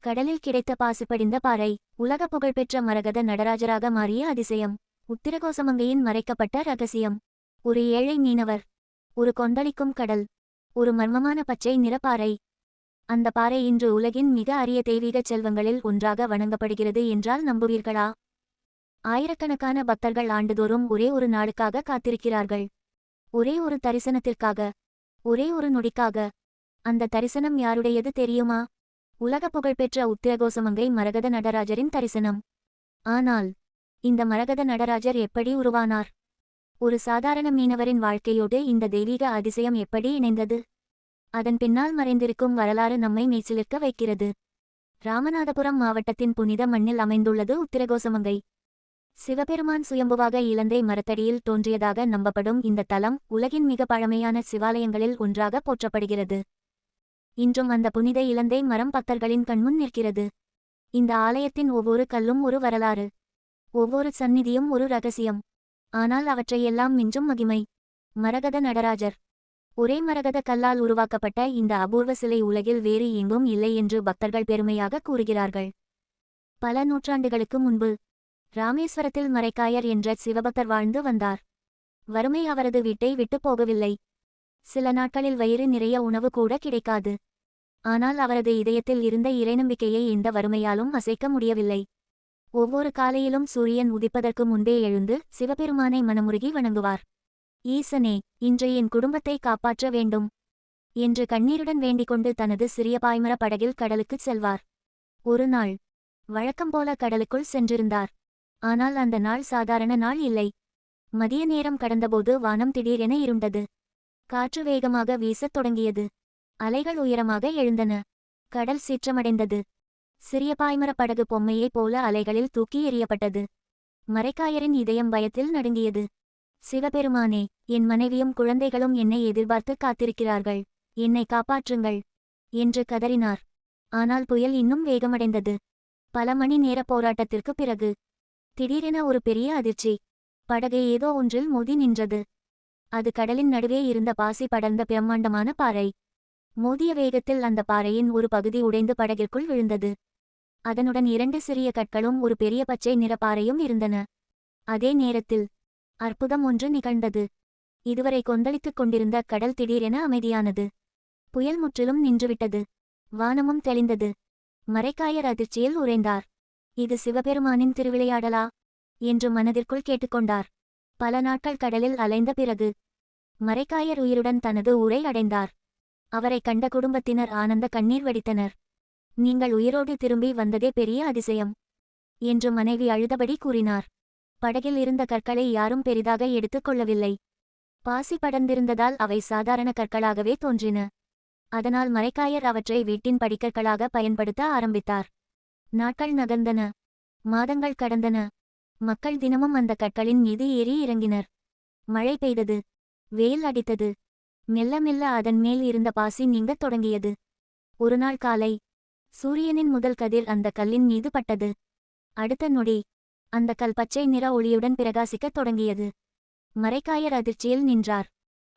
கடலில் கிடைத்த பாசுபடிந்த பாறை. உலக புகழ்பெற்ற மரகத நடராஜராக மாறிய அதிசயம். உத்திரகோசமங்கையின் மறைக்கப்பட்ட ரகசியம். ஒரு ஏழை மீனவர். ஒரு கொந்தளிக்கும் கடல். ஒரு மர்மமான பச்சை நிற பாறை. அந்த பாறை இன்று உலகின் மிக அரிய தெய்வீகச் செல்வங்களில் ஒன்றாக வணங்கப்படுகிறது என்றால் நம்புவீர்களா? ஆயிரக்கணக்கான பக்தர்கள் ஆண்டுதோறும் ஒரே ஒரு நாளுக்காக காத்திருக்கிறார்கள். ஒரே ஒரு தரிசனத்திற்காக. ஒரே ஒரு நொடிக்காக. அந்த தரிசனம் யாருடையது தெரியுமா? உலக புகழ்பெற்ற உத்திரகோசமங்கை மரகத நடராஜரின் தரிசனம். ஆனால் இந்த மரகத நடராஜர் எப்படி உருவானார்? ஒரு சாதாரண மீனவரின் வாழ்க்கையோடு இந்த தெய்வீக அதிசயம் எப்படி இணைந்தது? அதன் பின்னால் மறைந்திருக்கும் வரலாறு நம்மை மெய்சிலிர்க்க வைக்கிறது. ராமநாதபுரம் மாவட்டத்தின் புனித மண்ணில் அமைந்துள்ளது உத்திரகோசமங்கை. சிவபெருமான் சுயம்புவாக இலந்தை மரத்தடியில் தோன்றியதாக நம்பப்படும் இந்த தலம் உலகின் மிக பழமையான சிவாலயங்களில் ஒன்றாக போற்றப்படுகிறது. இன்றும் அந்த புனித இலந்தை மரம் பக்தர்களின் கண்முன் நிற்கிறது. இந்த ஆலயத்தின் ஒவ்வொரு கல்லும் ஒரு வரலாறு. ஒவ்வொரு சந்நிதியும் ஒரு ரகசியம். ஆனால் அவற்றையெல்லாம் மிஞ்சும் மகிமை மரகத நடராஜர். ஒரே மரகத கல்லால் உருவாக்கப்பட்ட இந்த அபூர்வ சிலை உலகில் வேறு எங்கும் இல்லை என்று பக்தர்கள் பெருமையாக கூறுகிறார்கள். பல நூற்றாண்டுகளுக்கு முன்பு ராமேஸ்வரத்தில் மரைக்காயர் என்ற சிவபக்தர் வாழ்ந்து வந்தார். வறுமை அவரது வீட்டை விட்டு போகவில்லை. சில நாட்களில் வயிறு நிறைய உணவு கூட கிடைக்காது. ஆனால் அவரது இதயத்தில் இருந்த இறைநம்பிக்கையை எந்த வறுமையாலும் அசைக்க முடியவில்லை. ஒவ்வொரு காலையிலும் சூரியன் உதிப்பதற்கு முன்பே எழுந்து சிவபெருமானை மனமுருகி வணங்குவார். ஈசனே, இன்று என் குடும்பத்தை காப்பாற்ற வேண்டும் என்று கண்ணீருடன் வேண்டிக்கொண்டு தனது சிறிய பாய்மர படகில் கடலுக்குச் செல்வார். ஒரு நாள் வழக்கம்போல கடலுக்குள் சென்றிருந்தார். ஆனால் அந்த நாள் சாதாரண நாள் இல்லை. மதிய நேரம் கடந்தபோது வானம் திடீரென இருண்டது. காற்று வேகமாக வீசத் தொடங்கியது. அலைகள் உயரமாக எழுந்தன. கடல் சீற்றமடைந்தது. சிறிய பாய்மர படகு பொம்மையைப் போல அலைகளில் தூக்கி எறியப்பட்டது. மரைக்காயரின் இதயம் பயத்தில் நடுங்கியது. சிவபெருமானே, என் மனைவியும் குழந்தைகளும் என்னை எதிர்பார்த்து காத்திருக்கிறார்கள். என்னை காப்பாற்றுங்கள் என்று கதறினார். ஆனால் புயல் இன்னும் வேகமடைந்தது. பல மணி நேர போராட்டத்திற்கு பிறகு திடீரென ஒரு பெரிய அதிர்ச்சி. படகு ஏதோ ஒன்றில் மோதி நின்றது. அது கடலின் நடுவே இருந்த பாசி படர்ந்த பிரம்மாண்டமான பாறை. மோதிய வேகத்தில் அந்த பாறையின் ஒரு பகுதி உடைந்து படகிற்குள் விழுந்தது. அதனுடன் 2 சிறிய கற்களும் ஒரு பெரிய பச்சை நிற பாறையும் இருந்தன. அதே நேரத்தில் அற்புதம் ஒன்று நிகழ்ந்தது. இதுவரை கொந்தளித்துக் கொண்டிருந்த கடல் திடீரென அமைதியானது. புயல் முற்றிலும் நின்றுவிட்டது. வானமும் தெளிந்தது. மரைக்காயர் அதிர்ச்சியில் உறைந்தார். இது சிவபெருமானின் திருவிளையாடலா என்று மனதிற்குள் கேட்டுக்கொண்டார். பல நாட்கள் கடலில் அலைந்த பிறகு மரைக்காயர் உயிருடன் தனது ஊரை அடைந்தார். அவரை கண்ட குடும்பத்தினர் ஆனந்த கண்ணீர் வடித்தனர். நீங்கள் உயிரோடு திரும்பி வந்ததே பெரிய அதிசயம் என்று மனைவி அழுதபடி கூறினார். படகில் இருந்த கற்களை யாரும் பெரிதாக எடுத்துக் கொள்ளவில்லை. பாசி படர்ந்திருந்ததால் அவை சாதாரண கற்களாகவே தோன்றின. அதனால் மரைக்காயர் அவற்றை வீட்டின் படிக்கற்களாக பயன்படுத்த ஆரம்பித்தார். நாட்கள் நகர்ந்தன. மாதங்கள் கடந்தன. மக்கள் தினமும் அந்த கற்களின் மீது ஏறி இறங்கினர். மழை பெய்தது. வெயில் அடித்தது. மெல்ல மெல்ல அதன் மேல் இருந்த பாசி நீங்கத் தொடங்கியது. ஒருநாள் காலை சூரியனின் முதல் கதிர் அந்த கல்லின் மீது பட்டது. அடுத்த நொடி அந்த கல் பச்சை நிற ஒளியுடன் பிரகாசிக்கத் தொடங்கியது. மரைக்காயர் அதிர்ச்சியில் நின்றார்.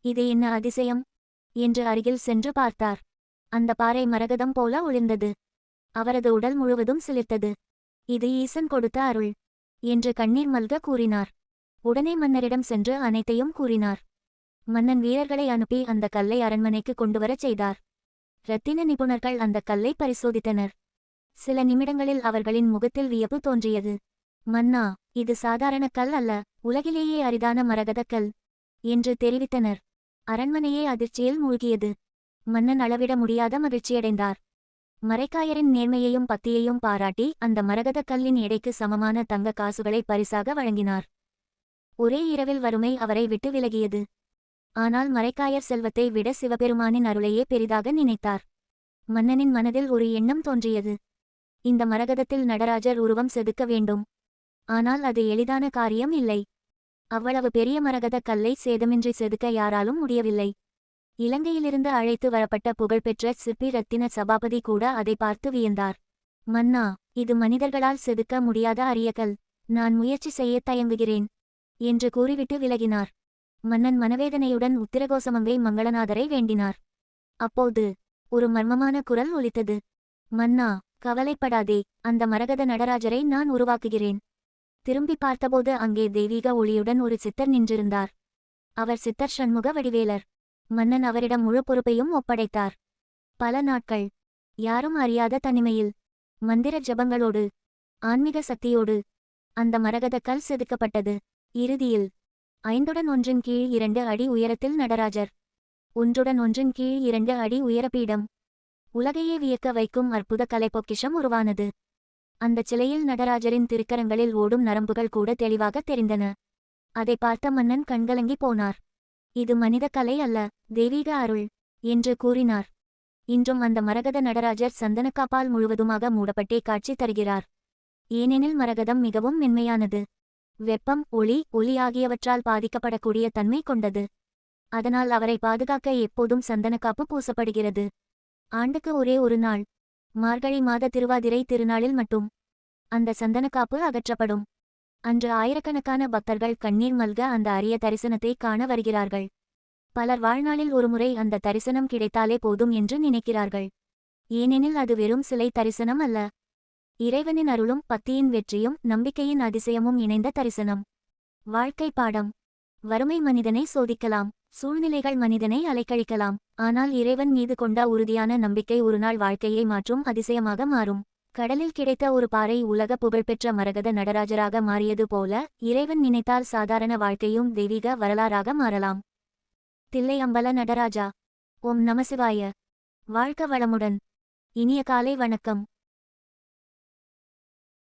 இது என்ன அதிசயம் என்று அருகில் சென்று பார்த்தார். அந்த பாறை மரகதம் போல ஒளிர்ந்தது. அவரது உடல் முழுவதும் சிலிர்த்தது. இது ஈசன் கொடுத்த அருள் என்று கண்ணீர் மல்க கூறினார். உடனே மன்னரிடம் சென்று அனைத்தையும் கூறினார். மன்னன் வீரர்களை அனுப்பி அந்த கல்லை அரண்மனைக்கு கொண்டுவரச் செய்தார். இரத்தின நிபுணர்கள் அந்த கல்லை பரிசோதித்தனர். சில நிமிடங்களில் அவர்களின் முகத்தில் வியப்பு தோன்றியது. மன்னா, இது சாதாரண கல் அல்ல, உலகிலேயே அரிதான மரகத கல் என்று தெரிவித்தனர். அரண்மனையே அதிர்ச்சியில் மூழ்கியது. மன்னன் அளவிட முடியாத மகிழ்ச்சியடைந்தார். மரைக்காயரின் நேர்மையையும் பக்தியையும் பாராட்டி அந்த மரகத கல்லின் எடைக்கு சமமான தங்க காசுகளை பரிசாக வழங்கினார். ஒரே இரவில் வறுமை அவரை விட்டு விலகியது. ஆனால் மரைக்காயர் செல்வத்தை விட சிவபெருமானின் அருளையே பெரிதாக நினைத்தார். மன்னனின் மனதில் ஒரு எண்ணம் தோன்றியது. இந்த மரகதத்தில் நடராஜர் உருவம் செதுக்க வேண்டும். ஆனால் அது எளிதான காரியம் இல்லை. அவ்வளவு பெரிய மரகத கல்லை சேதமின்றி செதுக்க யாராலும் முடியவில்லை. இலங்கையிலிருந்து அழைத்து வரப்பட்ட புகழ்பெற்ற சிற்பி ரத்தின சபாபதி கூட அதை பார்த்து வியந்தார். மன்னா, இது மனிதர்களால் செதுக்க முடியாத அரிய கல். நான் முயற்சி செய்ய தயங்குகிறேன் என்று கூறிவிட்டு விலகினார். மன்னன் மனவேதனையுடன் உத்திரகோசமங்கை மங்களநாதரை வேண்டினார். அப்போது ஒரு மர்மமான குரல் ஒலித்தது. மன்னா, கவலைப்படாதே, அந்த மரகத நடராஜரை நான் உருவாக்குகிறேன். திரும்பி பார்த்தபோது அங்கே தெய்வீக ஒளியுடன் ஒரு சித்தர் நின்றிருந்தார். அவர் சித்தர் சண்முக வடிவேலர். மன்னன் அவரிடம் முழு பொறுப்பையும் ஒப்படைத்தார். பல நாட்கள் யாரும் அறியாத தனிமையில், மந்திர ஜபங்களோடு, ஆன்மீக சக்தியோடு அந்த மரகத கல் செதுக்கப்பட்டது. இறுதியில் 5 ஒன்றின் கீழ் 2 அடி உயரத்தில் நடராஜர், 1 ஒன்றின் கீழ் 2 அடி உயரப்பீடம், உலகையே வியக்க வைக்கும் அற்புத கலைப்பொக்கிஷம் உருவானது. அந்தச் சிலையில் நடராஜரின் திருக்கரங்களில் ஓடும் நரம்புகள் கூட தெளிவாக தெரிந்தன. அதை பார்த்த மன்னன் கண்கலங்கி போனார். இது மனித கலை அல்ல, தெய்வீக அருள் என்று கூறினார். இன்றும் அந்த மரகத நடராஜர் சந்தனக்காப்பால் முழுவதுமாக மூடப்பட்டே காட்சி தருகிறார். ஏனெனில் மரகதம் மிகவும் மென்மையானது, வெப்பம், ஒளி ஆகியவற்றால் பாதிக்கப்படக்கூடிய தன்மை கொண்டது. அதனால் அவரை பாதுகாக்க எப்போதும் சந்தனக்காப்பு பூசப்படுகிறது. ஆண்டுக்கு ஒரே ஒரு நாள், மார்கழி மாத திருவாதிரை திருநாளில் மட்டும் அந்த சந்தனக்காப்பு அகற்றப்படும். அன்று ஆயிரக்கணக்கான பக்தர்கள் கண்ணீர் மல்க அந்த அரிய தரிசனத்தை காண வருகிறார்கள். பலர் வாழ்நாளில் ஒருமுறை அந்த தரிசனம் கிடைத்தாலே போதும் என்று நினைக்கிறார்கள். ஏனெனில் அது வெறும் சிலை தரிசனம் அல்ல, இறைவனின் அருளும் பக்தியின் வெற்றியும் நம்பிக்கையின் அதிசயமும் இணைந்த தரிசனம். வாழ்க்கை பாடம்: வறுமை மனிதனை சோதிக்கலாம், சூழ்நிலைகள் மனிதனை அலைக்கழிக்கலாம், ஆனால் இறைவன் மீது கொண்ட உறுதியான நம்பிக்கை ஒருநாள் வாழ்க்கையை மாற்றும் அதிசயமாக மாறும். கடலில் கிடைத்த ஒரு பாறை உலக புகழ்பெற்ற மரகத நடராஜராக மாறியது போல, இறைவன் நினைத்தால் சாதாரண வாழ்க்கையும் தெய்வீக வரலாறாக மாறலாம். தில்லை அம்பல நடராஜா. ஓம் நமசிவாய. வாழ்க வளமுடன். இனிய காலை வணக்கம்.